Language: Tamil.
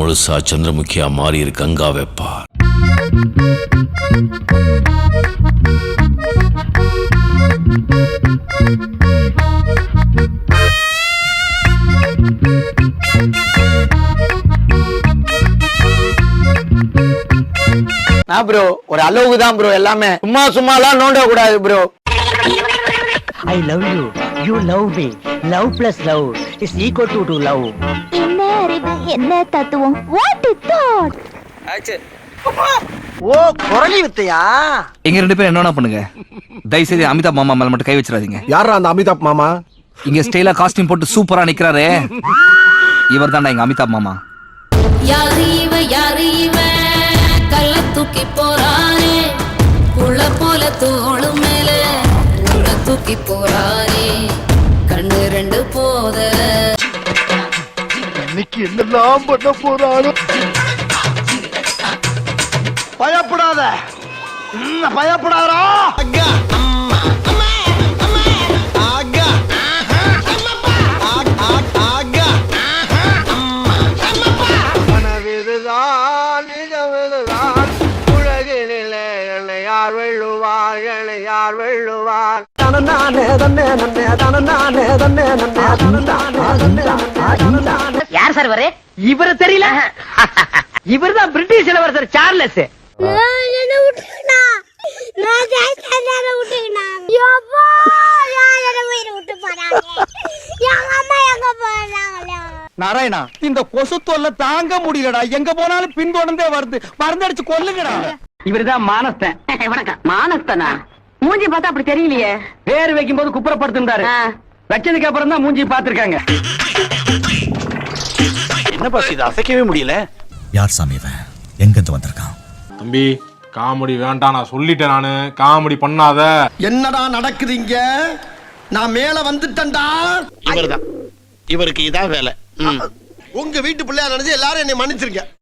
முழுசா சந்திரமுகியா மாறி இருக்கு கங்காவை பார். ப்ரோ ஒரு அளவுக்கு தான் ப்ரோ, எல்லாமே சும்மா சும்மாலாம் நோண்ட கூடாது bro. I love you, you love me. Love plus love is equal to love. என்ன அறிவு, என்ன தத்துவம், what is thought? ஓ குரலி வித்தையா? இங்க 2 பேரும் என்ன பண்ணுங்க, தயவு செய்து அமிதாப் மாமா மேல மட்டும் கை வச்சிடாதீங்க. யாரா அந்த அமிதாப் மாமா? இங்க ஸ்டைலா காஸ்டியூம் போட்டு சூப்பரா நிக்கிறாரு, இவர் தான்டா எங்க அமிதாப் மாமா. யாரு இவன் கல்ல தூக்கி போறானே, புள்ள போல தோளு மேல உள்ள தூக்கி போறானே, கண்ணு 2 போத இன்னைக்கு என்னெல்லாம் பண்ண போறானோ. பயப்படாத, பயப்படாதா. யார் சார் இவரு? இவரு தெரியல, இவர் தான் பிரிட்டிஷ் இளவரசர் சார்லஸ். நாராயணா, இந்த கொசு தொல்லை தாங்க முடியலடா, எங்க போனாலும் பின்தொடர்ந்தே வருது, மருந்தடிச்சு கொல்லுங்கடா. இவருதான் மானஸ்தன். வணக்கம். மானஸ்தனா? மூஞ்சி பார்த்தா அப்படி தெரியலையே. பேர் வைக்கும் போது குப்புறப்படுத்திருந்தாரு, வச்சதுக்கு அப்புறம் தான் மூஞ்சி பாத்துருக்காங்க. என்ன பாஸ் இது அசைக்கவே முடியல. யார் சாமி இவன்? எங்க இருந்து வந்திருக்கான்? தம்பி காமெடி வேண்டாம், நான் சொல்லிட்டேன், நானு காமெடி பண்ணாத. என்னடா நடக்குது இங்க? நான் மேல வந்துட்டேன்டா. இவர்தான், இவருக்கு இதான் வேலை. உங்க வீட்டு பிள்ளையா நினைச்சு எல்லாரும் என்னை மன்னிச்சிருக்க.